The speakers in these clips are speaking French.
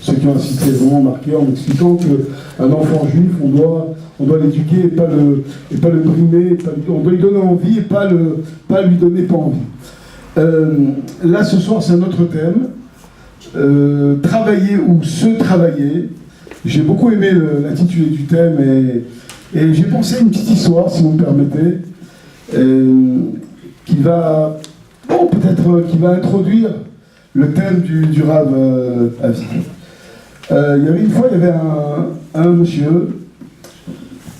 ceux qui ont assisté vraiment marqué en expliquant qu'un enfant juif, on doit l'éduquer et pas le brimer, on doit lui donner envie et pas lui donner pas envie. Là, ce soir, c'est un autre thème. Travailler ou se travailler. J'ai beaucoup aimé l'intitulé du thème et j'ai pensé à une petite histoire, si vous me permettez, qui va introduire le thème du Rav Avi. Il y avait une fois, il y avait un monsieur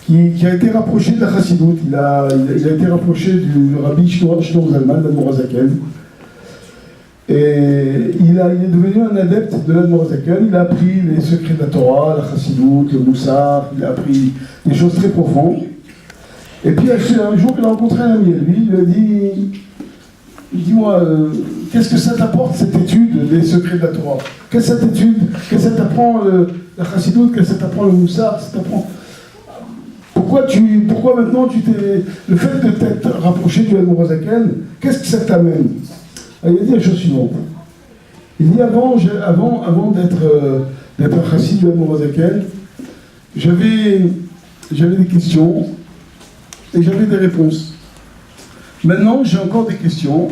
qui a été rapproché de la Chassidoute. Il a été rapproché du Rabbi Shlomo Zalman, l'Admor HaZaken. Et il est devenu un adepte de l'Admor HaZaken. Il a appris les secrets de la Torah, la Chassidoute, le Moussar. Il a appris des choses très profondes. Et puis un jour, il a rencontré un ami à lui. Il lui a dit, dis-moi, qu'est-ce que ça t'apporte cette étude des secrets de la Torah? Qu'est-ce que cette étude? Qu'est-ce que ça t'apprend la Chassidoute? Qu'est-ce que ça t'apprend le Moussar? Pourquoi maintenant le fait de t'être rapproché du Admor HaZaken, qu'est-ce que ça t'amène? Il a dit la chose suivante. Il dit avant d'être un chassid du Admor HaZaken, j'avais des questions et j'avais des réponses. Maintenant, j'ai encore des questions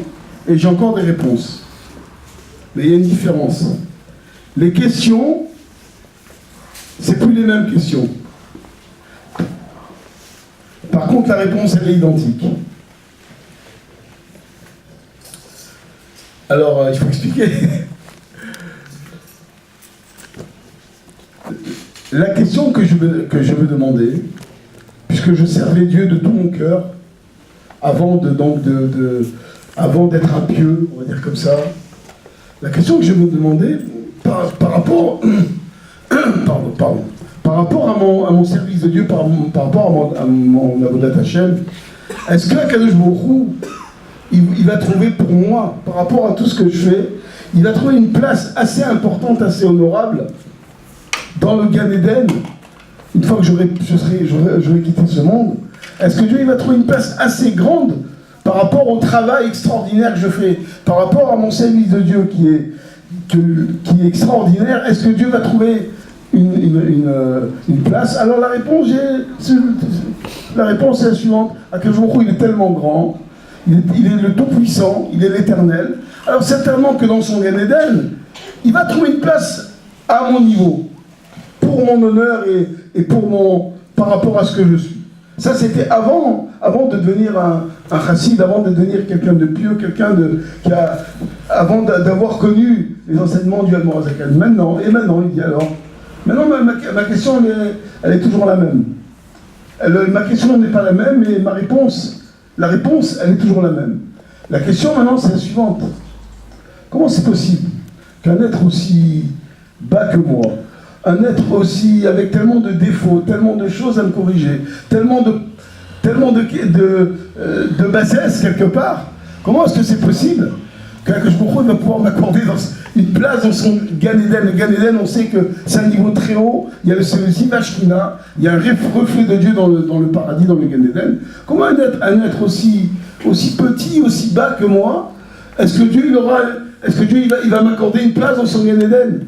et j'ai encore des réponses. Mais il y a une différence. Les questions, c'est plus les mêmes questions. Par contre, la réponse, elle est identique. Alors, il faut expliquer. La question que je veux demander, puisque je servais Dieu de tout mon cœur, avant d'être un pieux, on va dire comme ça, la question que je veux demander, par rapport à mon service de Dieu, par rapport à mon Avodat Hashem, est-ce que Akadosh Baruch Hu, il va trouver pour moi, par rapport à tout ce que je fais, il va trouver une place assez importante, assez honorable dans le Gan Eden, une fois que j'aurai quitté ce monde? Est-ce que Dieu il va trouver une place assez grande par rapport au travail extraordinaire que je fais, par rapport à mon service de Dieu qui est extraordinaire? Est-ce que Dieu va trouver une place? Alors la réponse est la suivante. Akadosh Baruch Hu, il est tellement grand, il est le Tout-Puissant, il est l'Éternel. Alors certainement que dans son Gan Eden, il va trouver une place à mon niveau, pour mon honneur et par rapport à ce que je suis. Ça, c'était avant de devenir un chassid, avant de devenir quelqu'un de pieux, avant d'avoir connu les enseignements du Admor HaZaken. Maintenant, il dit alors, maintenant ma question, elle est toujours la même. Ma question n'est pas la même, mais la réponse, elle est toujours la même. La question maintenant, c'est la suivante. Comment c'est possible qu'un être aussi bas que moi, un être aussi avec tellement de défauts, tellement de choses à me corriger, tellement de bassesse quelque part, comment est-ce que c'est possible que je va pouvoir m'accorder une place dans son Gan Eden? Le Gan Eden, on sait que c'est un niveau très haut, il y a le Zivashkina, il y a un reflet de Dieu dans le paradis, dans le Gan Eden. Comment un être aussi petit, aussi bas que moi, est-ce que Dieu il va m'accorder une place dans son Gan Eden?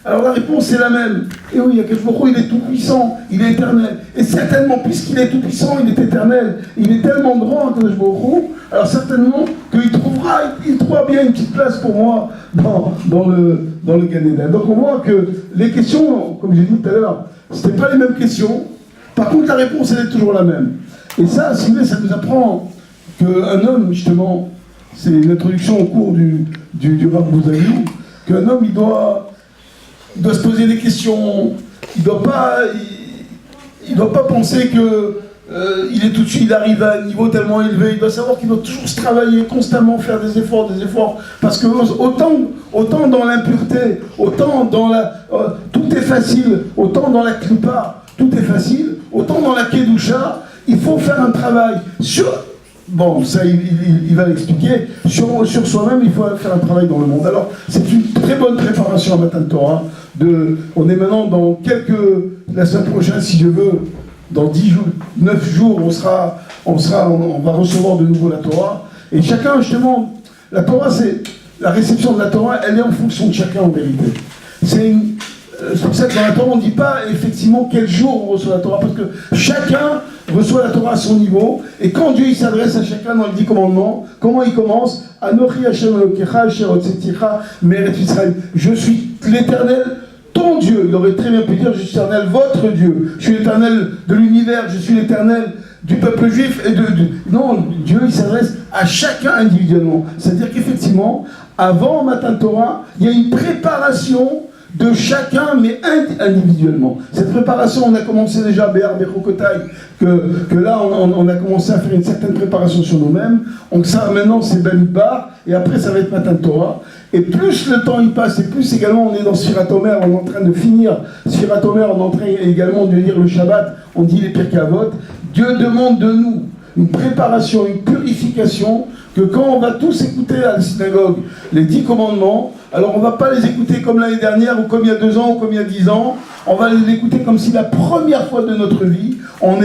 Alors la réponse est la même. Et oui, Akadosh Baruch Hu, il est tout puissant, il est éternel. Et certainement, puisqu'il est tout puissant, il est éternel, il est tellement grand, Akadosh Baruch Hu, alors certainement qu'il trouvera bien une petite place pour moi dans le Gan Eden. Donc on voit que les questions, comme j'ai dit tout à l'heure, ce n'étaient pas les mêmes questions. Par contre, la réponse, elle est toujours la même. Et ça, si vous voulez, ça nous apprend qu'un homme, justement, c'est l'introduction au cours du Rav Bouzaïou, qu'un homme, il doit se poser des questions, il ne doit pas penser que il est tout de suite, il arrive à un niveau tellement élevé, il doit savoir qu'il doit toujours se travailler, constamment faire des efforts, parce que autant dans l'impureté, autant dans tout est facile, autant dans la klipa, tout est facile, autant dans la kedusha, il faut faire un travail sur... Bon, ça, il va l'expliquer. Sur soi-même, il faut faire un travail dans le monde. Alors, c'est une très bonne préparation à Matan Torah. On est maintenant dans la semaine prochaine, si je veux, dans 9 jours, on va recevoir de nouveau la Torah. Et chacun, justement, la Torah, c'est la réception de la Torah, elle est en fonction de chacun en vérité. C'est pour ça que dans la Torah, on ne dit pas effectivement quel jour on reçoit la Torah, parce que chacun reçoit la Torah à son niveau, et quand Dieu il s'adresse à chacun dans les 10 commandements, comment il commence? Anochi Hashem Elokecha, Asher Hotzeticha Me'eretz Israël. Je suis l'Éternel, ton Dieu. Il aurait très bien pu dire, je suis l'Éternel, votre Dieu. Je suis l'Éternel de l'univers, je suis l'Éternel du peuple juif. Non, Dieu il s'adresse à chacun individuellement. C'est-à-dire qu'effectivement, avant Matan Torah, il y a une préparation de chacun, mais individuellement. Cette préparation, on a commencé déjà, Béar Bechokotai, que là, on a commencé à faire une certaine préparation sur nous-mêmes. Donc ça, maintenant, c'est Bamidbar, et après, ça va être Matan Torah. Et plus le temps y passe, et plus également on est dans Sfirat Omer, on est en train de finir Sfirat Omer, on est en train également de lire le Shabbat, on dit les Pirkei Avot. Dieu demande de nous une préparation, une purification, que quand on va tous écouter à la synagogue les 10 commandements, alors on ne va pas les écouter comme l'année dernière, ou comme il y a 2 ans, ou comme il y a 10 ans, on va les écouter comme si la première fois de notre vie, on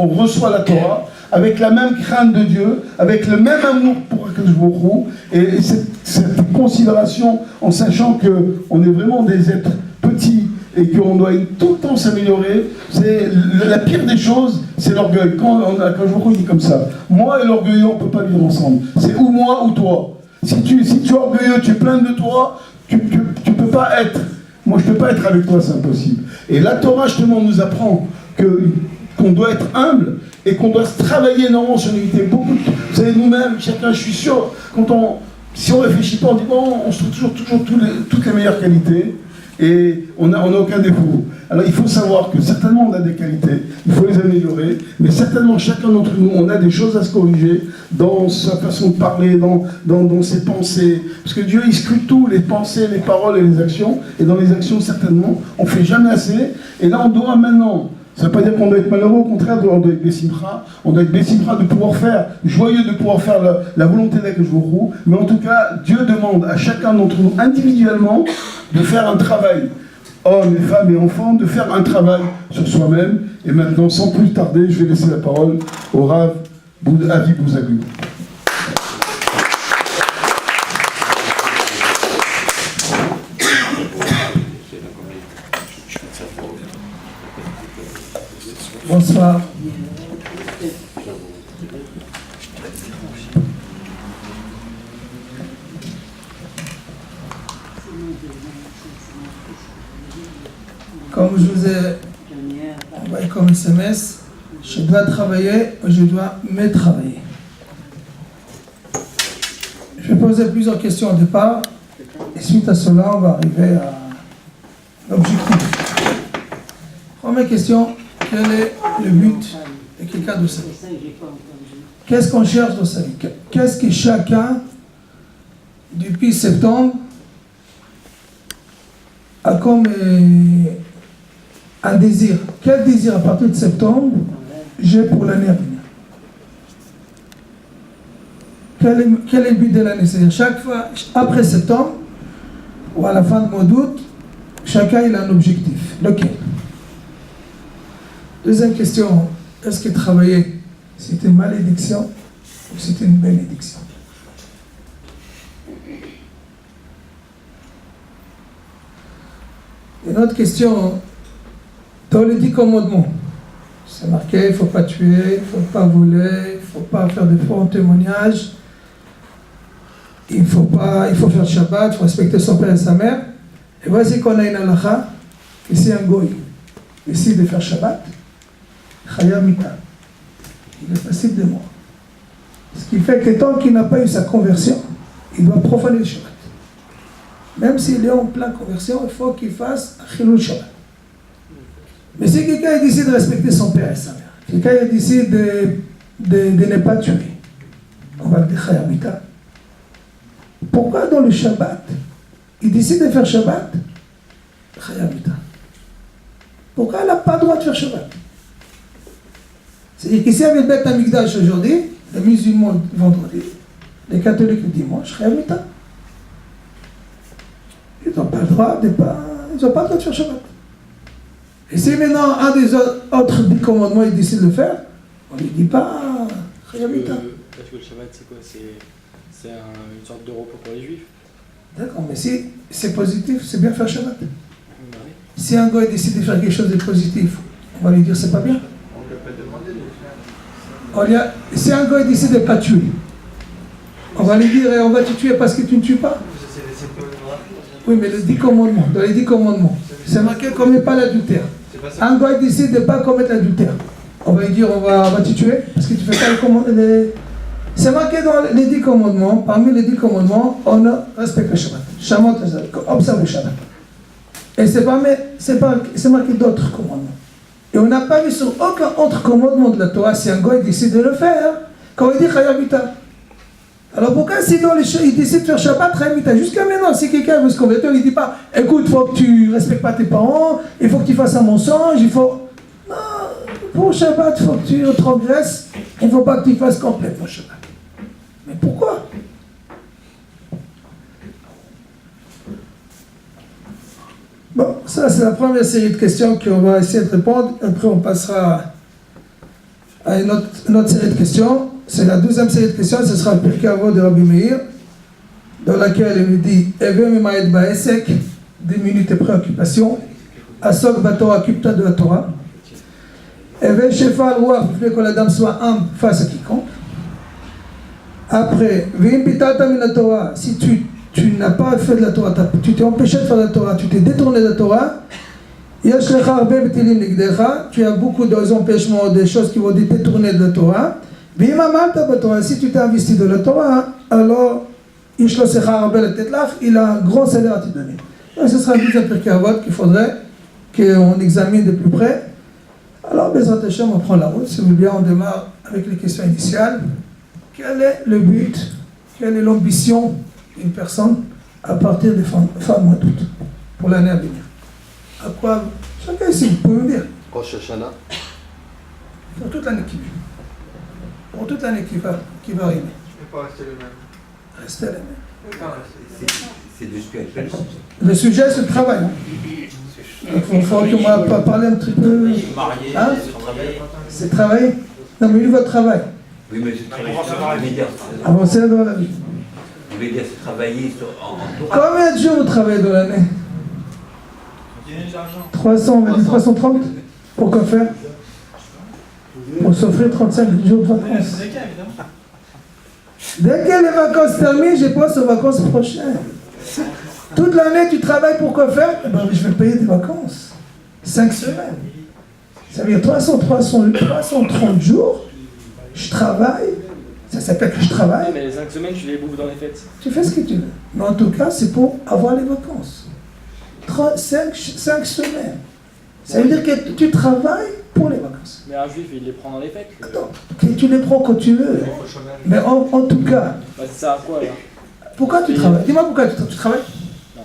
reçoit la Torah, avec la même crainte de Dieu, avec le même amour pour Akadosh Baruch Hu, et cette considération, en sachant qu'on est vraiment des êtres petits, et qu'on doit tout le temps s'améliorer, c'est la pire des choses, c'est l'orgueil. Quand je vous dis comme ça, moi et l'orgueilleux, on ne peut pas vivre ensemble. C'est ou moi ou toi. Si tu es orgueilleux, tu es plein de toi, tu peux pas être. Moi, je ne peux pas être avec toi, c'est impossible. Et la Torah, justement, nous apprend qu'on doit être humble et qu'on doit se travailler énormément sur l'unité. Vous savez, nous-mêmes, chacun, je suis sûr, si on ne réfléchit pas, on dit bon, on se trouve toujours toutes les meilleures qualités. Et on n'a aucun défaut. Alors il faut savoir que certainement on a des qualités, il faut les améliorer, mais certainement chacun d'entre nous, on a des choses à se corriger dans sa façon de parler, dans ses pensées. Parce que Dieu il scrute tout, les pensées, les paroles et les actions, et dans les actions certainement, on ne fait jamais assez. Et là on doit maintenant, ça ne veut pas dire qu'on doit être malheureux, au contraire, on doit être Bessimcha, on doit être Bessimcha de pouvoir faire, joyeux de pouvoir faire la volonté d'Akadosh Baruch Hu, mais en tout cas, Dieu demande à chacun d'entre nous, individuellement, de faire un travail, hommes et femmes et enfants, de faire un travail sur soi-même. Et maintenant, sans plus tarder, je vais laisser la parole au Rav Avi Bouzagou. Bonsoir. Comme je vous ai envoyé comme SMS, je dois travailler, je dois me travailler. Je vais poser plusieurs questions au départ, et suite à cela, on va arriver à l'objectif. Première question, quel est le but de quelqu'un de sa vie? Qu'est-ce qu'on cherche dans sa vie? Qu'est-ce que chacun, depuis septembre, a comme un désir? Quel désir à partir de septembre j'ai pour l'année à venir? Quel est le but de l'année? C'est-à-dire chaque fois, après septembre, ou à la fin du mois d'août, chacun il a un objectif. Lequel? Deuxième question, est-ce que travailler, c'est une malédiction ou c'est une bénédiction? Une autre question, dans les 10 commandements, c'est marqué, il ne faut pas tuer, il ne faut pas voler, il ne faut pas faire de faux témoignages, il faut faire le Shabbat, il faut respecter son père et sa mère. Et voici qu'on a une halakha, et si un goy décide de faire Shabbat, Chaya Mita, il est passible de mort. Ce qui fait que tant qu'il n'a pas eu sa conversion, il doit profaner le Shabbat. Même s'il est en pleine conversion, il faut qu'il fasse Chilul Shabbat. Mais si quelqu'un décide de respecter son père et sa mère, quelqu'un décide de ne pas tuer, on va le dire Chaya Mita. Pourquoi dans le Shabbat, il décide de faire Shabbat, Chaya Mita? Pourquoi elle n'a pas le droit de faire Shabbat? C'est-à-dire qu'ici avec Beth Amikdash aujourd'hui, les musulmans le vendredi, les catholiques le dimanche, Chaya Mita. Ils n'ont pas le droit de faire Shabbat. Et si maintenant un des autres 10 commandements il décide de le faire, on ne lui dit pas Chaya Mita. Parce que le Shabbat c'est quoi? C'est une sorte de repos pour les juifs. D'accord, mais si c'est positif, c'est bien faire Shabbat. Si un gars décide de faire quelque chose de positif, on va lui dire c'est pas bien. Si un gars décide de ne pas tuer, on va lui dire on va te tuer parce que tu ne tues pas. Oui, mais dans les 10 commandements, c'est marqué qu'on ne met pas l'adultère. Un gars décide de ne pas commettre l'adultère. On va lui dire on va te tuer parce que tu ne fais pas les commandements. C'est marqué dans les 10 commandements. Parmi les 10 commandements, on respecte le Shabbat. Observe le Shabbat. Et c'est marqué d'autres commandements. Et on n'a pas vu sur aucun autre commandement de la Torah si un gars décide de le faire quand il dit Chayavita. Alors pourquoi si dans il décide de faire Shabbat Chayavita? Jusqu'à maintenant, si quelqu'un veut se convertir, il ne dit pas écoute, il faut que tu ne respectes pas tes parents, il faut que tu fasses un mensonge, il faut. Non, pour Shabbat, il faut que tu transgresses, il ne faut pas que tu fasses complètement Shabbat. Mais pourquoi? Bon, ça c'est la première série de questions qu'on va essayer de répondre. Après on passera à une autre série de questions. C'est la 12e série de questions, ce sera le Pirkei Avot de Rabbi Meir, dans laquelle il nous dit Eve Mimaed Ba'esek, diminue tes préoccupations, Asok Batorah, occupe-toi de la Torah. Eve Shefal Ruach, il faut que la dame soit humble face à quiconque. Après, V'im Pitata Min Torah, si tu n'as pas fait de la Torah, tu t'es empêché de faire de la Torah, tu t'es détourné de la Torah, Yesh Lecha Arbe B'tilim Nigdecha, tu as beaucoup d'empêchements, des choses qui vont te détourner de la Torah. V'im Amalta B'Torah, si tu t'es investi de la Torah, alors Yesh Lecha Arbe L'Tetlach, il a un grand salaire à te donner. Donc ce sera le deuxième Pirkei Avot qu'il faudrait qu'on examine de plus près. Alors, Bezrat Hashem, on prend la route. Si vous voulez bien, on démarre avec les questions initiales. Quel est le but, quelle est l'ambition d'une personne à partir des fins mois d'août pour l'année à venir? À quoi? Chacun ici, vous pouvez me dire. Rosh Hashanah. Pour toute l'année qui vient. Pour toute l'année qui va arriver. Je ne peux pas rester le même. Restez la même. C'est de spirituel. Le sujet, c'est le travail. Il faut qu'on va parler un petit peu. Hein? C'est travailler. Non, mais lui, votre travail. Oui, mais c'est travailler. Avancer dans la vie. Je vais dire, c'est travailler en Torah. Combien de jours vous travaillez dans l'année? 300, on va dire 330. Pourquoi faire? Pour s'offrir 35 jours de vacances. Dès que les vacances terminent, je pense aux vacances prochaines. Toute l'année, tu travailles pour quoi faire? Eh ben, je vais payer des vacances. 5 semaines. Ça veut dire 330 jours. Je travaille. Ça s'appelle que je travaille. Mais les 5 semaines, tu les bouffes dans les fêtes. Tu fais ce que tu veux. Mais en tout cas, c'est pour avoir les vacances. 5 semaines. Ça veut dire que tu travailles pour les vacances. Mais un juif, il les prend dans les fêtes. Attends, tu les prends quand tu veux. Mais en tout cas, Bah, c'est ça à quoi là? pourquoi tu travailles? Dis-moi pourquoi tu travailles? Non.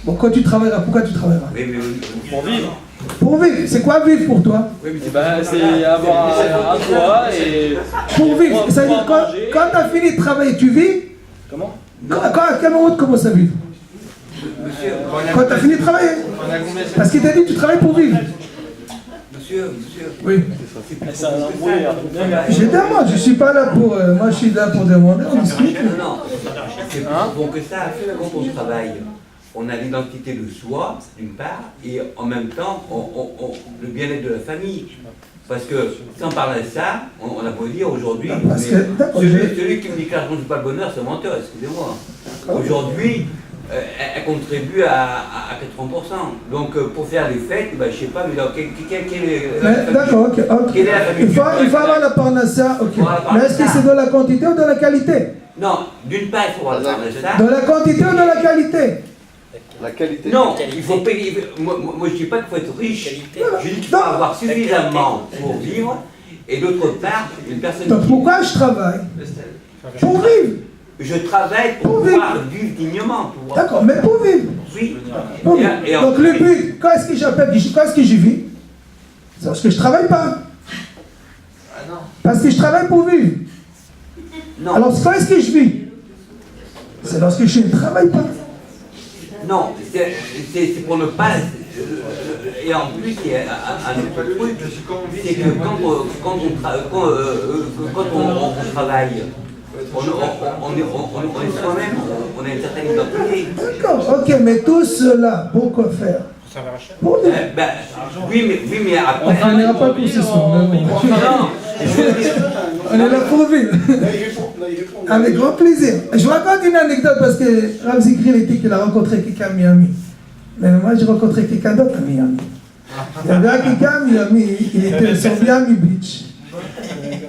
Bon, quand tu travailleras, pourquoi tu travailleras? Oui, mais Pour vivre. Pour vivre. C'est quoi vivre pour toi? Oui, mais Et bah, c'est avoir un toit et. Pour vivre. Ça veut dire pouvoir manger. quand tu as fini de travailler, tu vis? Comment? À quel moment tu commences à vivre? monsieur, Quand tu as fini de travailler. Parce qu'il t'a dit que tu travailles pour vivre. monsieur, Oui. C'est un embrouille. Je demande, je ne suis pas là pour. Moi, je suis là pour demander. On discute. non, c'est plus bon que ça. Quand on travaille, on a l'identité de soi, d'une part, et en même temps, le bien-être de la famille. Parce que, sans parler de ça, on a beau dire aujourd'hui, Parce que, d'accord, celui qui me dit que l'argent ne joue pas le bonheur, c'est un menteur, excusez-moi. Aujourd'hui, elle contribue à 80%. Donc, pour faire les fêtes, ben, je ne sais pas, mais d'accord, ok. quelle est la famille? Il faut avoir la parnassa, ok. Voilà, Mais est-ce que c'est dans la quantité ou dans la qualité? Non, d'une part, il faut avoir ça. Dans la quantité ou dans la qualité? La qualité. Non, il faut payer. Moi je ne dis pas qu'il faut être riche. Je dis qu'il faut avoir suffisamment pour vivre. Et d'autre part, une personne. Donc pourquoi je travaille? Pour vivre. Je travaille pour pouvoir vivre dignement. D'accord, mais pour vivre. Oui. Pour vivre. Donc le but, quand est-ce que je vis? C'est parce que je ne travaille pas. Parce que je travaille pour vivre. Non. Alors quand est-ce que je vis? C'est lorsque je ne travaille pas. Non, c'est pour ne pas. Et en plus, il y a un autre truc, c'est que quand on travaille, on est soi-même, on a une certaine identité. D'accord, ok, mais tout cela, pourquoi faire? Ça va cher. Pour dire. Oui, mais après. On n'ira pas pour ce soir. mais bon. On est là pour vivre. Avec grand plaisir. Je vous raconte une anecdote parce que Rav Zikri était qu'il a rencontré quelqu'un à Miami. Mais moi, j'ai rencontré quelqu'un d'autre à Miami. Il y avait quelqu'un à Miami, il était sur Miami Beach.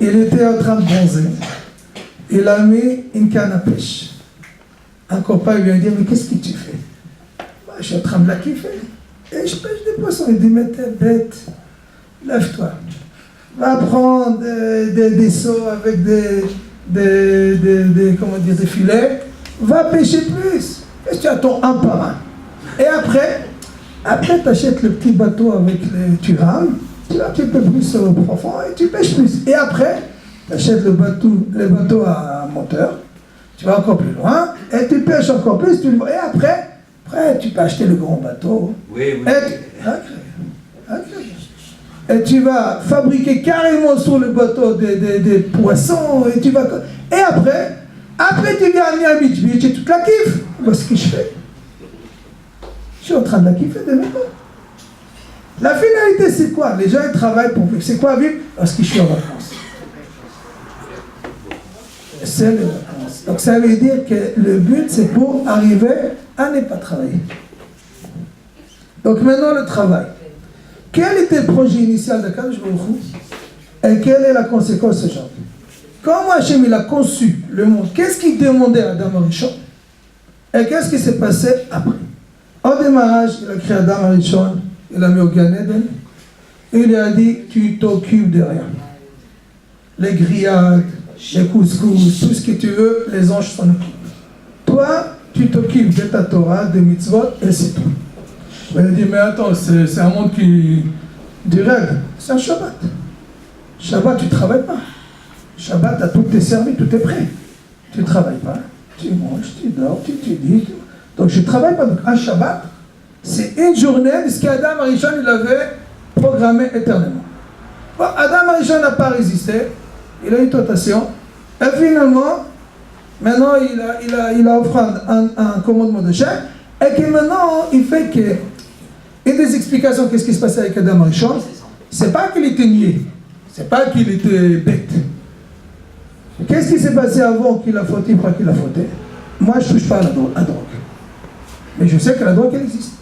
Il était en train de bronzer. Il a mis une canne à pêche. Un copain lui a dit, mais qu'est-ce que tu fais? Bah, je suis en train de la kiffer. Et je pêche des poissons. Il dit, mais t'es bête. Lève-toi. Va prendre des seaux avec comment dire, des filets. Va pêcher plus. Et tu attends un par un. Et après tu achètes le petit bateau avec tu rames. Tu vas un petit peu plus profond et tu pêches plus. Et après, tu achètes le bateau à moteur. Tu vas encore plus loin et tu pêches encore plus. Et après, tu peux acheter le grand bateau. Oui. Et tu vas fabriquer carrément sur le bateau des poissons. Et après tu viens à Miami Beach et tu te la kiffes. Moi, ce que je fais, je suis en train de la kiffer de maintenant. La finalité, c'est quoi? Les gens, ils travaillent pour vivre. C'est quoi vivre? Parce que je suis en vacances. C'est les vacances. Donc ça veut dire que le but, c'est pour arriver à ne pas travailler. Donc maintenant, le travail. Quel était le projet initial de Kadosh Baruch Hu? Et quelle est la conséquence aujourd'hui? Comment Hachem il a conçu le monde? Qu'est-ce qu'il demandait à Adam Arishon? Et qu'est-ce qui s'est passé après? Au démarrage, il a créé Adam Arishon, il a mis au Gan Eden, et il lui a dit, tu t'occupes de rien. Les grillades, les couscous, tout ce que tu veux, les anges s'en occupent. Toi, tu t'occupes de ta Torah, de mitzvot, et c'est tout. Il a dit, mais attends, c'est un monde qui... du rêve. C'est un Shabbat. Shabbat, tu ne travailles pas. Shabbat, tu as tout tes servi, tout est prêt. Tu ne travailles pas. Tu manges, tu dors, tu étudies. Donc je ne travaille pas. Donc un Shabbat, c'est une journée de ce qu'Adam Arishon il avait programmé éternellement. Bon, Adam Arishon n'a pas résisté. Il a eu tentation. Et finalement, maintenant il a offert un commandement de chef. Et que maintenant, il fait que... Une des explications, qu'est-ce qui se passait avec Adam Arishon, c'est pas qu'il était niais, c'est pas qu'il était bête. Qu'est-ce qui s'est passé avant qu'il a fauté, pas qu'il a fauté? Moi, je ne touche pas à la drogue. Mais je sais que la drogue, elle existe.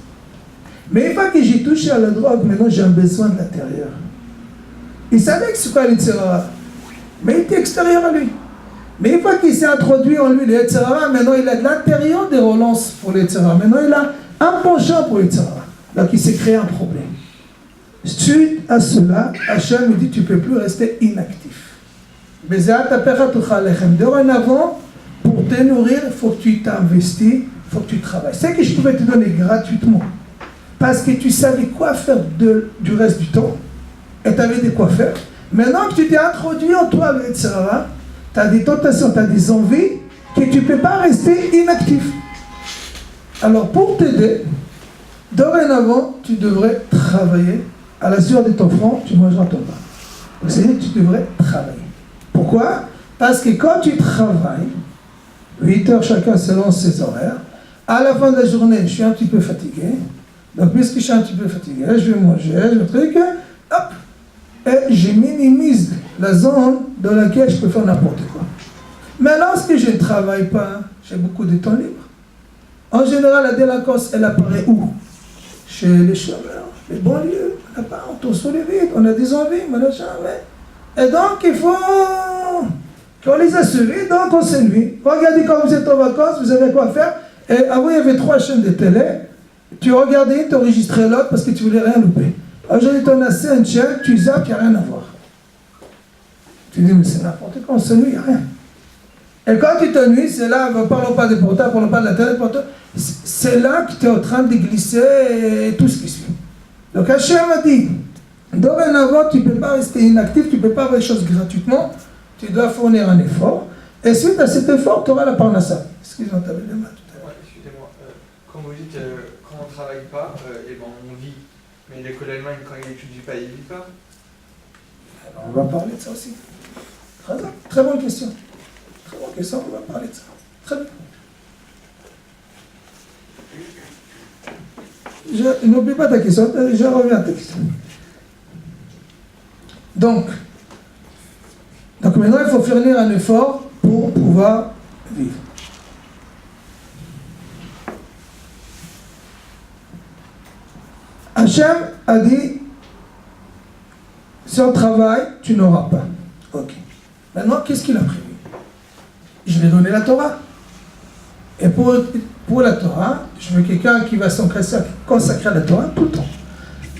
Mais une fois que j'ai touché à la drogue, maintenant j'ai un besoin de l'intérieur. Il savait que c'est quoi l'Etzerara, mais il était extérieur à lui. Mais une fois qu'il s'est introduit en lui l'Etzerara, maintenant il a de l'intérieur des relances pour l'Etzerara. Maintenant il a un penchant pour l'Etzerara. Donc il s'est créé un problème. Suite à cela, Hachem me dit tu ne peux plus rester inactif. Dorénavant, pour te nourrir, il faut que tu t'investis, il faut que tu travailles. C'est que je pouvais te donner gratuitement. Parce que tu savais quoi faire du reste du temps. Et tu avais de quoi faire. Maintenant que tu t'es introduit en toi avec Sarah, tu as des tentations, tu as des envies, que tu ne peux pas rester inactif. Alors pour t'aider, dorénavant, tu devrais travailler. À la sueur de ton front, tu mangeras ton pain. C'est-à-dire que tu devrais travailler. Pourquoi? Parce que quand tu travailles, 8 heures chacun selon ses horaires, à la fin de la journée, je suis un petit peu fatigué. Donc, puisque je suis un petit peu fatigué, je vais manger, je vais truc, hop, et je minimise la zone dans laquelle je peux faire n'importe quoi. Mais lorsque je ne travaille pas, j'ai beaucoup de temps libre. En général, la délinquance, elle apparaît où? Chez les chômeurs, les banlieues, on tourne sur les vides, on a des envies, machin, et donc, il faut qu'on les assure, donc on s'ennuie. Regardez quand vous êtes en vacances, vous avez quoi faire. Et avant, il y avait 3 chaînes de télé. Tu regardais une, tu enregistrais l'autre parce que tu voulais rien louper. Aujourd'hui, tu en as 5 chaînes, tu zappes, il n'y a rien à voir. Tu dis, mais c'est n'importe quoi, on s'ennuie, il n'y a rien. Et quand tu t'ennuies, c'est là, parlons pas des portables, parlons pas de la télé, c'est là que tu es en train de glisser et tout ce qui suit. Donc Hachem a dit, dorénavant, tu ne peux pas rester inactif, tu ne peux pas avoir les choses gratuitement, tu dois fournir un effort. Et suite à cet effort, tu auras la parnassa. Excuse-moi, tu avais les mains tout à l'heure. Excusez-moi, quand vous dites quand on ne travaille pas, on vit. Mais l'école allemande, quand il n'étudie pas, il ne vit pas. Alors, on va parler de ça aussi. Très bonne question. Très bonne question, on va parler de ça. Très bien. n'oublie pas ta question, je reviens à ta question. Donc maintenant, il faut fournir un effort pour pouvoir vivre. Hachem a dit, sans travail, tu n'auras pas. Ok. Maintenant, qu'est-ce qu'il a prévu? Je vais donner la Torah. Et pour la Torah, je veux quelqu'un qui va consacrer à la Torah tout le temps.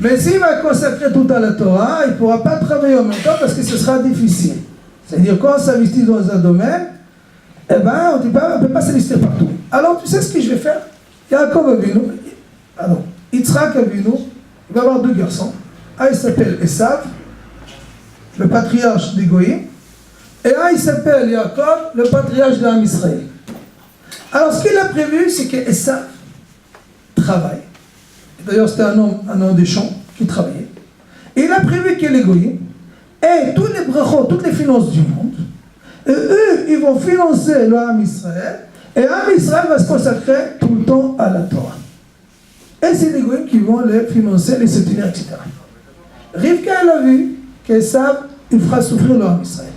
Mais s'il va consacrer tout le temps à la Torah, il ne pourra pas travailler en même temps parce que ce sera difficile. C'est-à-dire, quand on s'investit dans un domaine, eh ben, on ne peut pas s'investir partout. Alors, tu sais ce que je vais faire? Yaakov Avinu, Yitzhak Avinu, il va avoir 2 garçons. Un, il s'appelle Esav, le patriarche des Goïm, et un, il s'appelle Yaakov, le patriarche d'Am Israël. Alors, ce qu'il a prévu, c'est que Esav travaille. D'ailleurs, c'était un homme des champs qui travaillait. Et il a prévu que les Goïm aient tous les brachot, toutes les finances du monde, et eux, ils vont financer le Am Israël, et Am Israël va se consacrer tout le temps à la Torah. Et c'est les Goïm qui vont les financer, les soutenir, etc. Rivka, elle a vu qu'Esav, il fera souffrir le Am Israël.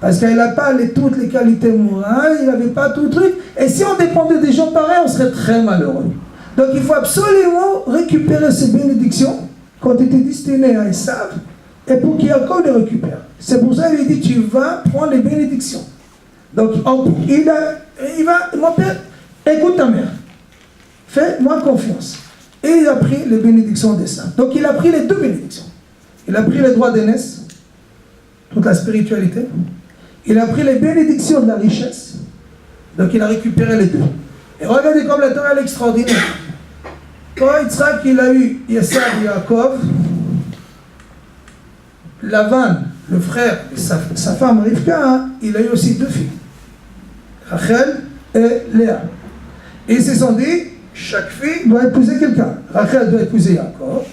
Parce qu'elle n'a pas toutes les qualités morales, il n'avait pas tout le truc. Et si on dépendait des gens pareils, on serait très malheureux. Donc il faut absolument récupérer ces bénédictions qui ont été destinées à Esav, et pour qu'Yaakov les récupère. C'est pour ça qu'il dit, tu vas prendre les bénédictions. Donc il va, mon père, écoute ta mère, fais-moi confiance. Et il a pris les bénédictions d'Esav. Donc il a pris les 2 bénédictions. Il a pris les droits d'aînesse, toute la spiritualité. Il a pris les bénédictions de la richesse. Donc il a récupéré les 2. Et regardez comme la Torah est extraordinaire. Quand Yitzhak il a eu Esav et Yaakov, Lavan, le frère et sa femme Rivka, il a eu aussi 2 filles, Rachel et Léa. Et ils se sont dit, chaque fille doit épouser quelqu'un. Rachel doit épouser Yaakov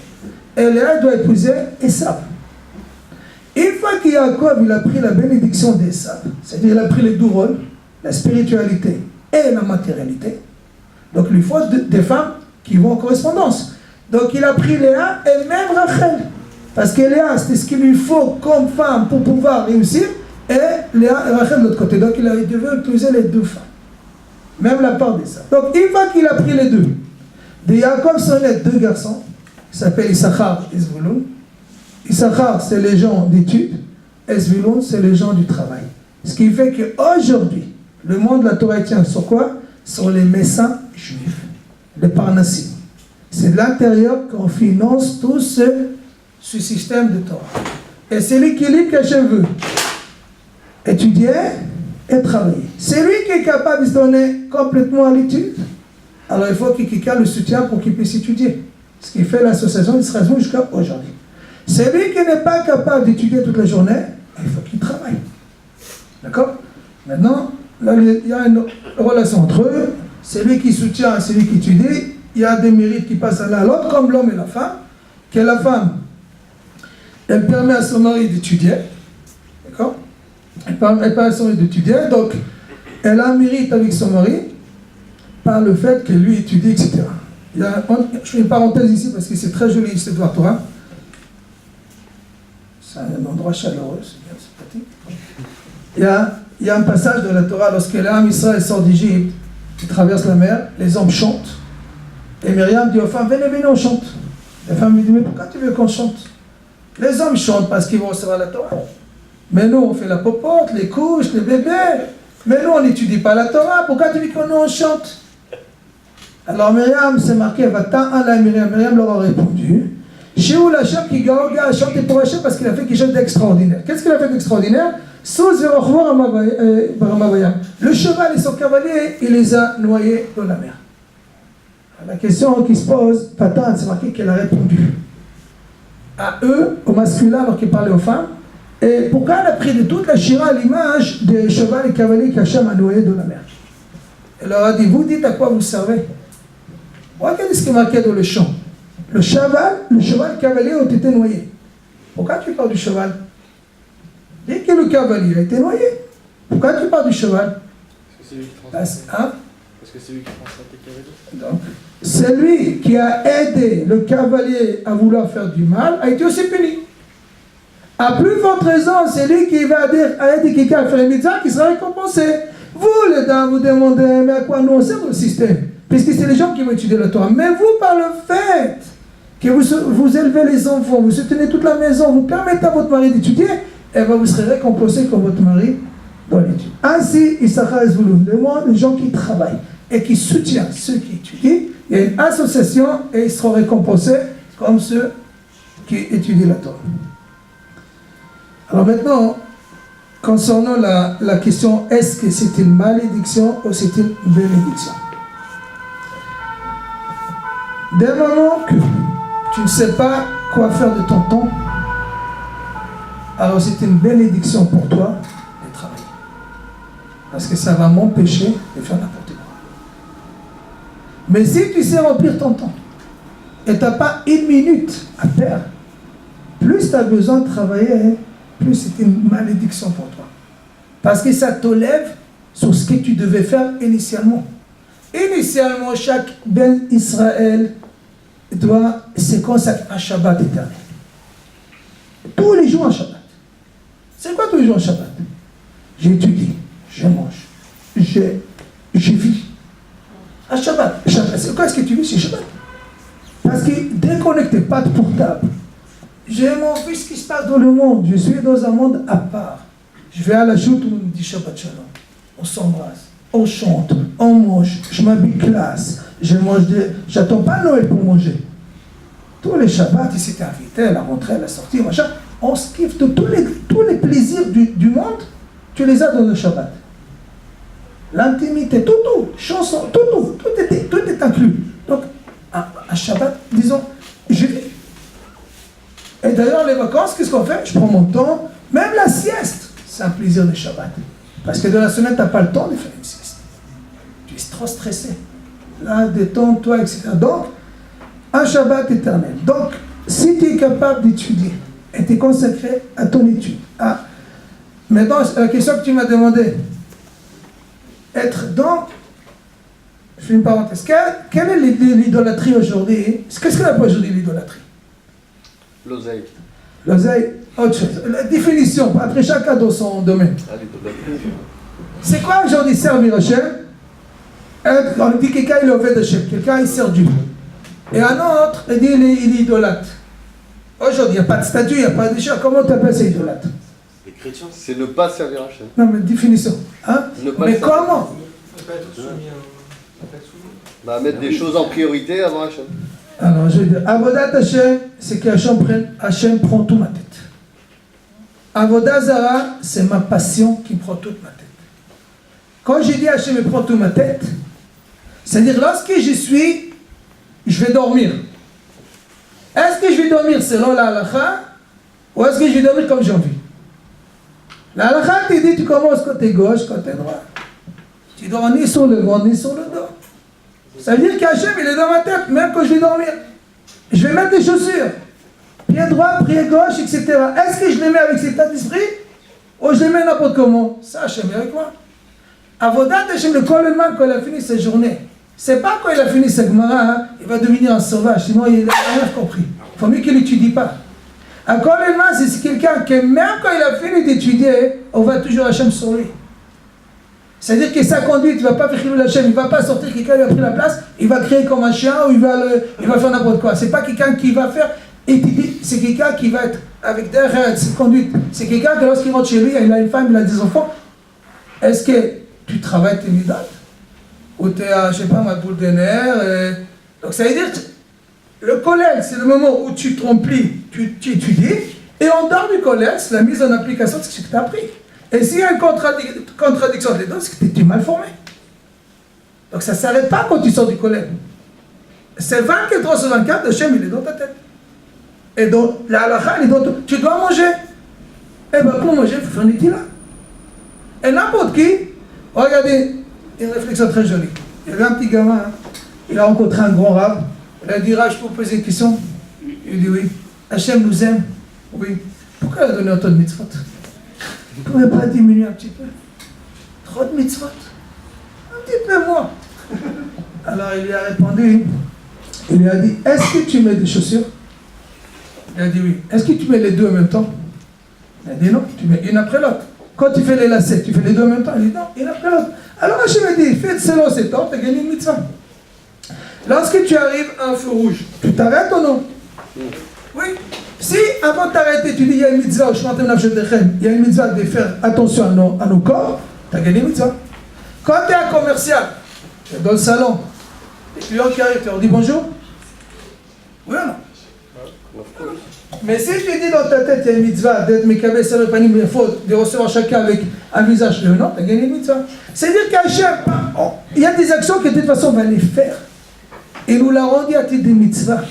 et Léa doit épouser Esav. Une fois que Yaakov il a pris la bénédiction d'Esav, c'est-à-dire il a pris les 2 rôles, la spiritualité et la matérialité, donc il lui faut des femmes qui vont en correspondance. Donc il a pris Léa et même Rachel, parce que Léa c'est ce qu'il lui faut comme femme pour pouvoir réussir, et Léa et Rachel de l'autre côté. Donc il devait utiliser les 2 femmes, même la part d'Esav. Donc une fois qu'il a pris les 2, de Yaakov sont nés 2 garçons, qui s'appellent Issachar et Zvulun. Issachar, c'est les gens d'études, et Zvulun, c'est les gens du travail. Ce qui fait qu'aujourd'hui, le monde de la Torah tient sur quoi? Sur les messins juifs, les parnassim. C'est de l'intérieur qu'on finance tout ce système de Torah. Et c'est l'équilibre qu'Hachem veut. Étudier et travailler. C'est lui qui est capable de se donner complètement à l'étude. Alors il faut que quelqu'un le soutienne pour qu'il puisse étudier. Ce qui fait l'association d'Israël jusqu'à aujourd'hui. C'est lui qui n'est pas capable d'étudier toute la journée, il faut qu'il travaille. D'accord? Maintenant, là, il y a une relation entre eux. C'est lui qui soutient, c'est lui qui étudie. Il y a des mérites qui passent l'un à l'autre, comme l'homme et la femme. Que la femme, elle permet à son mari d'étudier. D'accord? Elle permet à son mari d'étudier. Donc, elle a un mérite avec son mari par le fait que lui étudie, etc. Je fais une parenthèse ici parce que c'est très joli, cette Torah. C'est un endroit chaleureux, c'est bien sympathique. Il y a un passage de la Torah, lorsque l'âme Israël sort d'Égypte, il traverse la mer, les hommes chantent. Et Myriam dit aux femmes, venez, on chante. Les femmes lui disent, mais pourquoi tu veux qu'on chante? Les hommes chantent parce qu'ils vont recevoir la Torah. Mais nous, on fait la popote, les couches, les bébés. Mais nous, on n'étudie pas la Torah. Pourquoi tu dis que nous, on chante? Alors Myriam, c'est marqué, Myriam leur a répondu, Sheou l'Hachem qui gaoga a chanté pour Hachem parce qu'il a fait quelque chose d'extraordinaire. Qu'est-ce qu'il a fait d'extraordinaire? Le cheval et son cavalier, il les a noyés dans la mer. La question qui se pose, Patan, c'est marqué qu'elle a répondu à eux, au masculin, alors qu'il parlait aux femmes. Et pourquoi elle a pris de toute la Shira l'image des chevals et cavaliers qu'Hachem a noyés dans la mer? Elle leur a dit, vous dites à quoi vous servez? Regardez ce qui est marqué dans le chant. Le cheval et le cavalier ont été noyés. Pourquoi tu parles du cheval? Dès que le cavalier a été noyé, pourquoi tu parles du cheval? C'est celui qui transporte. Hein? Parce que c'est lui qui prend ça, t'es cavalier. Donc, celui qui a aidé le cavalier à vouloir faire du mal a été aussi puni. À plus forte raison, c'est lui qui va aider quelqu'un à faire une mitzvah qui sera récompensé. Vous, les dames, vous demandez, mais à quoi nous on sert le système? Puisque c'est les gens qui vont étudier la Torah. Mais vous, par le fait que vous élevez les enfants, vous soutenez toute la maison, vous permettez à votre mari d'étudier, et bien vous serez récompensé comme votre mari dans l'étude. Ainsi, Issachar et Zvouloun, les gens qui travaillent et qui soutiennent ceux qui étudient, il y a une association et ils seront récompensés comme ceux qui étudient la Torah. Alors maintenant, concernant la question, est-ce que c'est une malédiction ou c'est une bénédiction? Dès le moment que tu ne sais pas quoi faire de ton temps, alors c'est une bénédiction pour toi de travailler. Parce que ça va m'empêcher de faire n'importe quoi. Mais si tu sais remplir ton temps et tu n'as pas une minute à perdre, plus tu as besoin de travailler, plus c'est une malédiction pour toi. Parce que ça te lève sur ce que tu devais faire initialement. Initialement, chaque Ben Israël doit se consacrer à Shabbat éternel. Tous les jours en Shabbat. C'est quoi tous les jours en Shabbat? J'étudie, je mange, je vis. À Shabbat. C'est quoi ce que tu vis? C'est Shabbat. Parce que déconnecté, pas de portable. J'ai mon fils qui se passe dans le monde. Je suis dans un monde à part. Je vais à la chute, on me dit Shabbat Shalom. On s'embrasse, on chante, on mange. Je m'habille classe. Je mange j'attends pas Noël pour manger. Tous les Shabbats, ils s'étaient invités, la rentrée, la sortie, machin. On se kiffe de tous les plaisirs du monde. Tu les as dans le Shabbat. L'intimité, tout, chanson, tout est inclus. Donc, à Shabbat, disons, je vis. Et d'ailleurs, les vacances, qu'est-ce qu'on fait? Je prends mon temps, même la sieste, c'est un plaisir de Shabbat. Parce que de la semaine, tu n'as pas le temps de faire une sieste. Tu es trop stressé. Là, détends-toi, etc. Donc, un Shabbat éternel. Donc, si tu es capable d'étudier et tu es consacré à ton étude. Maintenant, la question que tu m'as demandé, être dans, je fais une parenthèse, quelle est l'idolâtrie aujourd'hui? Qu'est-ce qu'on appelle aujourd'hui l'idolâtrie? L'oseille. L'oseille, autre chose. La définition, après chacun dans son domaine. C'est quoi aujourd'hui servir Hachem? On dit quelqu'un il est au fait d'Hachem, quelqu'un il sert Dieu. Et un autre, il dit il est idolâtre. Aujourd'hui, il n'y a pas de statut, il n'y a pas de choses. Comment tu appelles ça idolâtre? Les chrétiens, c'est ne pas servir Hachem. Non, mais définition. Hein? Mais comment? Ne pas être soumis ne pas être soumis. Bah, mettre des choses en priorité avant Hachem. Alors, je vais dire, Avodat Hachem, c'est que Hachem prend toute ma tête. Avodat Zara, c'est ma passion qui prend toute ma tête. Quand j'ai dit Hachem me prend toute ma tête, c'est-à-dire lorsque je vais dormir. Est-ce que je vais dormir selon la halakha ou est-ce que je vais dormir comme j'ai envie? La halakha te dit tu commences côté gauche, côté droit. Tu dors ni sur le ventre ni sur le dos. Ça veut dire qu'Hachem il est dans ma tête même quand je vais dormir. Je vais mettre des chaussures. Pied droit, pied gauche, etc. Est-ce que je les mets avec cet état d'esprit ou je les mets n'importe comment? Ça Hachem est avec moi. Avodat Hachem, le Koleman, quand il a fini sa journée, c'est pas quand il a fini sa Gemara, il va devenir un sauvage, sinon il n'a rien compris. Il faut mieux qu'il n'étudie pas. Un Koleman, c'est quelqu'un qui, même quand il a fini d'étudier, on va toujours Hachem sur lui. C'est-à-dire que sa conduite, il ne va pas faire Chilul Hachem, il ne va pas sortir quelqu'un qui a pris la place, il va crier comme un chien ou il va faire n'importe quoi. C'est pas quelqu'un qui va faire étudier, c'est quelqu'un qui va être avec derrière cette conduite. C'est quelqu'un que lorsqu'il rentre chez lui, il a une femme, il a des enfants. Est-ce que tu travailles tes midat? Ou tu es à, je sais pas, ma boule de nerfs. Donc ça veut dire que le collège, c'est le moment où tu te remplis, tu étudies, et en dehors du collège, c'est la mise en application de ce que tu as appris. Et s'il y a une contradiction entre les deux, c'est que tu es mal formé. Donc ça ne s'arrête pas quand tu sors du collège. C'est 24 heures sur 24, le Hachem, il est dans ta tête. Et donc, la halakha, il est dans toi. Tu dois manger. Et bien pour manger, il faut faire une étude là. Et n'importe qui, regardez, une réflexion très jolie. Il y avait un petit gamin, hein, il a rencontré un grand rab. Il a dit, je peux vous poser une question? Il dit oui. Hachem nous aime? Oui. Pourquoi il a donné autant de mitzvot? Vous ne pouvez pas diminuer un petit peu? Trop de mitzvot? Un petit peu moins. Alors il lui a répondu, il lui a dit, est-ce que tu mets des chaussures? Il a dit oui. Est-ce que tu mets les deux en même temps? Il a dit non, tu mets une après l'autre. Quand tu fais les lacets, tu fais les deux en même temps? Il dit non, une après l'autre. Alors Hachem a dit, fais selon cet ordre, tu as gagné une mitzvah. Lorsque tu arrives à un feu rouge, tu t'arrêtes ou non? Oui. Si avant de t'arrêter, tu dis il y a une mitzvah, il y a une mitzvah de faire attention à nos corps, tu as gagné une mitzvah. Quand tu es un commercial, tu es dans le salon, les clients qui arrivent, tu leur dis bonjour? Oui ou non? Mais si tu dis dans ta tête, il y a une mitzvah d'être mekabel sarepanim les fautes, de recevoir chacun avec un visage de non, tu as gagné une mitzvah. C'est-à-dire qu'Hachem, il y a des actions que de toute façon on va les faire. Il nous l'a rendu à titre de mitzvah.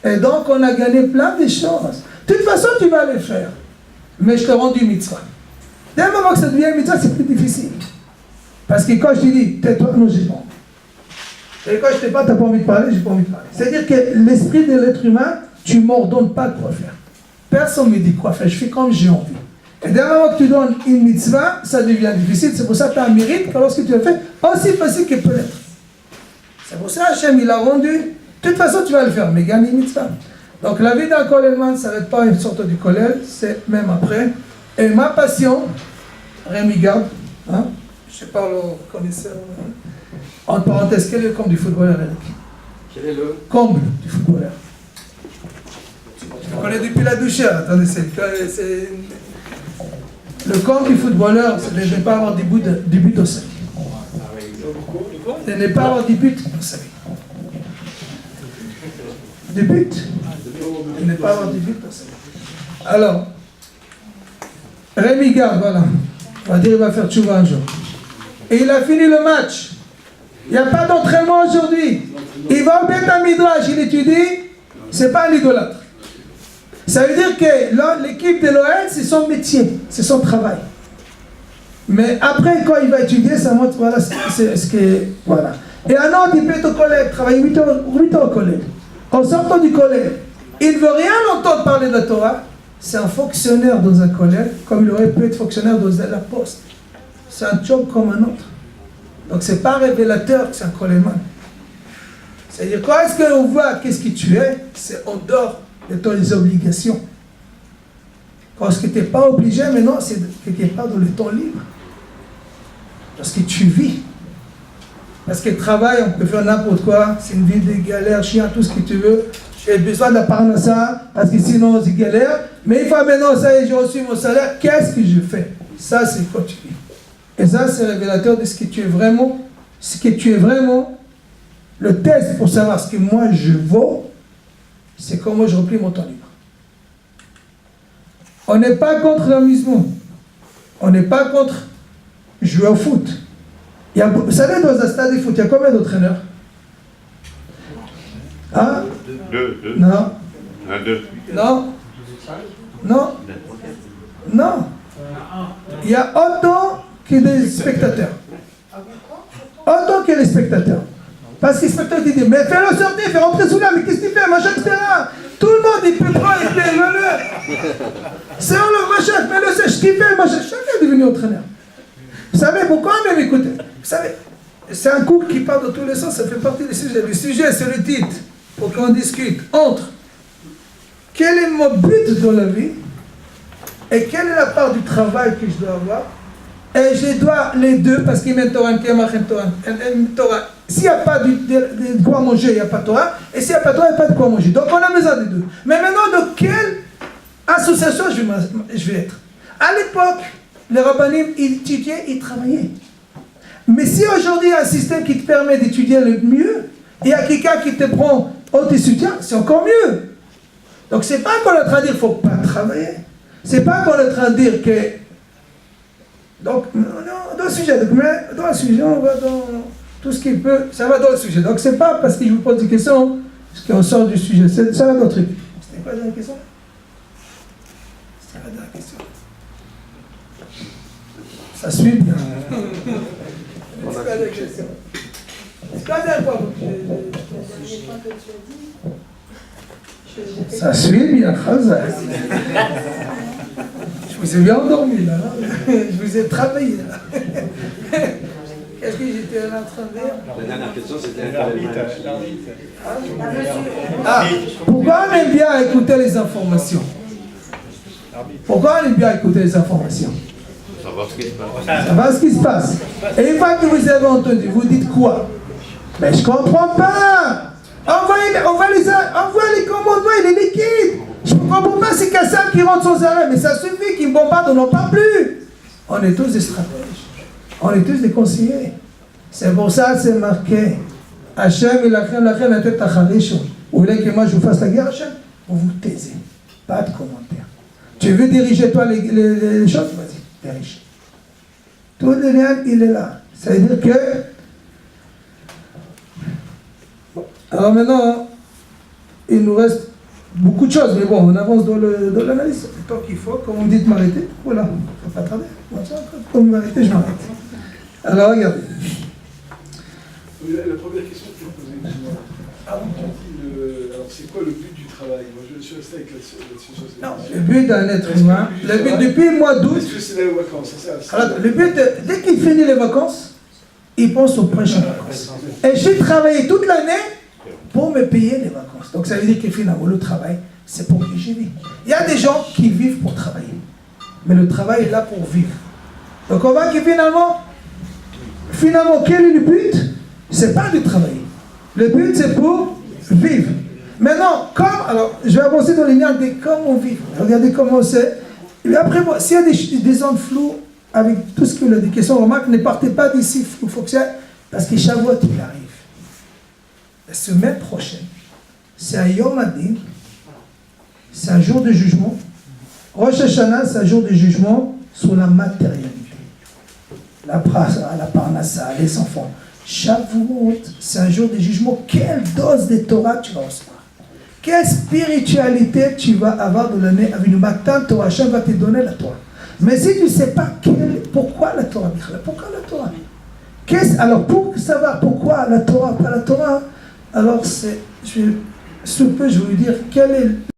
Et donc on a gagné plein de choses. De toute façon tu vas les faire. Mais je t'ai rendu mitzvah. Dès le moment que ça devient mitzvah, c'est plus difficile. Parce que quand je te dis, tais-toi, non, j'ai pas envie. Et quand je ne t'ai pas, tu n'as pas envie de parler, j'ai pas envie de parler. C'est-à-dire que l'esprit de l'être humain, tu ne m'ordonnes pas quoi faire. Personne ne me dit quoi faire, je fais comme j'ai envie. Et dès le moment que tu donnes une mitzvah, ça devient difficile. C'est pour ça que tu as un mérite que lorsque tu le fais, aussi facile que peut être. C'est pour ça Hachem, il a rendu. De toute façon, tu vas le faire, mais gagne une mitzvah. Donc la vie d'un kollelman ne s'arrête pas à une sorte du kollel, c'est même après. Et ma passion, Rémi Garde, hein, je parle aux connaisseurs. Entre parenthèses, quel est le comble du footballeur, Eric? Quel est le Comble du footballeur. Je le connais depuis la douchère. Attendez, c'est... Le comble du footballeur, c'est de ne pas avoir des buts au seuil. De ne pas avoir des buts au seuil. Des buts. De ne pas avoir des buts au seuil. Alors, Rémi Garde, voilà. On va dire qu'il va faire tchouva un jour. Et il a fini le match. Il n'y a pas d'entraînement aujourd'hui. Il va au Beth Midrash, il étudie. C'est pas un idolâtre. Ça veut dire que l'équipe de l'OL, c'est son métier, c'est son travail. Mais après, quand il va étudier, ça montre, voilà, c'est ce que... Voilà. Et un autre, il peut être au collège, travailler 8 heures au collège. En sortant du collège, il ne veut rien entendre parler de la Torah. C'est un fonctionnaire dans un collège, comme il aurait pu être fonctionnaire dans la poste. C'est un job comme un autre. Donc c'est pas révélateur que c'est un kollelman. C'est-à-dire, quand est-ce qu'on voit qu'est-ce que tu es, c'est en dehors de tes obligations. Quand est-ce que tu n'es pas obligé, mais non, c'est que tu n'es pas dans le temps libre. Parce que tu vis. Parce que le travail, on peut faire n'importe quoi, c'est une vie de galère, chien, tout ce que tu veux. J'ai besoin de la parnassa, parce que sinon c'est galère. Mais une fois maintenant, ça y est, j'ai reçu mon salaire, qu'est-ce que je fais? Ça, c'est quand tu vis. Et ça, c'est révélateur de ce que tu es vraiment. Ce que tu es vraiment. Le test pour savoir ce que moi je vaux, c'est comment je remplis mon temps libre. On n'est pas contre l'amusement. On n'est pas contre jouer au foot. Vous savez, dans un stade de foot, il y a combien d'entraîneurs? Hein? Deux. Non. Deux. Non. Non. Non. Il y a autant que des spectateurs. Autant que les spectateurs. Parce que les spectateurs disent, mais fais-le sortir, fais rentrer sous là, mais qu'est-ce qu'il fait, machin, etc. Tout le monde, il peut pas, il fait le. C'est le machin, fais-le sèche, ce qu'il fait, machin. Chacun est devenu entraîneur. Vous savez pourquoi même écoutez? Vous savez, c'est un couple qui part dans tous les sens, ça fait partie du sujet. Le sujet, c'est le titre, pour qu'on discute entre quel est mon but dans la vie et quelle est la part du travail que je dois avoir. Et je dois les deux, parce qu'il y a Torah, Torah. S'il n'y a pas de quoi manger, il n'y a pas de Torah. Et s'il n'y a pas de Torah, il n'y a pas de quoi manger. Donc on a besoin des deux. Mais maintenant, de quelle association je vais être? À l'époque, les rabbinim, ils étudiaient, ils travaillaient. Mais si aujourd'hui il y a un système qui te permet d'étudier le mieux, et il y a quelqu'un qui te prend au tes soutiens, c'est encore mieux. Donc c'est pas qu'on est en train de dire qu'il ne faut pas travailler. C'est pas qu'on est en train de dire que... Donc, dans le sujet, on va dans tout ce qui peut, ça va dans le sujet. Donc, c'est pas parce que je vous pose des questions qu'on sort du sujet, ça va dans le truc. C'était quoi la dernière question? C'était la dernière question. Ça suit bien. C'est quoi la dernière question? C'est quoi la dernière fois? Ça suit bien, Khazar. Je vous ai bien endormi là, je vous ai travaillé là. Qu'est-ce que j'étais en train de dire? La dernière question, c'était Ah, pourquoi on aime bien écouter les informations? Pourquoi on aime bien écouter les informations? savoir ce qui se passe. Savoir ce qui se passe. Et une fois que vous avez entendu, vous dites quoi? Mais je comprends pas. Envoie les commandements, il est liquide. Je ne comprends pas ces Kassam qui rentrent sans arrêt, mais ça suffit qu'ils me bombardent, on n'en parle plus. On est tous des stratèges. On est tous des conseillers. C'est pour ça que c'est marqué. Hachem, il a créé la tête à Kharishon. Vous voulez que moi je vous fasse la guerre, Hachem? Vous vous taisez. Pas de commentaires. Tu veux diriger toi les choses? Vas-y, dirige. Tout le lien, il est là. Ça veut dire que... Alors maintenant, il nous reste beaucoup de choses, mais bon, on avance dans l'analyse. Le temps qu'il faut, comme vous me dites m'arrêter, voilà, il ne faut pas tarder. Comme vous m'arrêtez, je m'arrête. Alors regardez. La première question que je vais poser, alors c'est quoi le but du travail? Moi je suis resté avec la Non, le but d'un être humain, le but depuis le mois d'août. Est-ce que c'est les vacances? Alors, le but, dès qu'il finit les vacances, il pense aux prochaines vacances. Et j'ai travaillé toute l'année pour me payer les vacances. Donc ça veut dire que finalement, le travail, c'est pour que j'y vis. Il y a des gens qui vivent pour travailler. Mais le travail est là pour vivre. Donc on voit que finalement, quel est le but? C'est pas de travailler. Le but, c'est pour vivre. Maintenant, alors, je vais avancer dans les liens de comment on vit. Regardez comment c'est. Et après, s'il y a des zones floues, avec tout ce que vous avez des questions, remarque, ne partez pas d'ici flou, faut que ça, parce que Shavuot, il arrive. La semaine prochaine, c'est un Yom Adin, c'est un jour de jugement. Rosh Hashanah, c'est un jour de jugement sur la matérialité. La parnassa, les enfants. Shavuot, c'est un jour de jugement. Quelle dose de Torah tu vas recevoir? Quelle spiritualité tu vas avoir dans l'année à venir? Matin, Torah, Hachem va te donner la Torah. Mais si tu ne sais pas pourquoi la Torah, pourquoi la Torah? Alors pour savoir pourquoi la Torah, pas la Torah, alors sous peu je vais vous dire quel est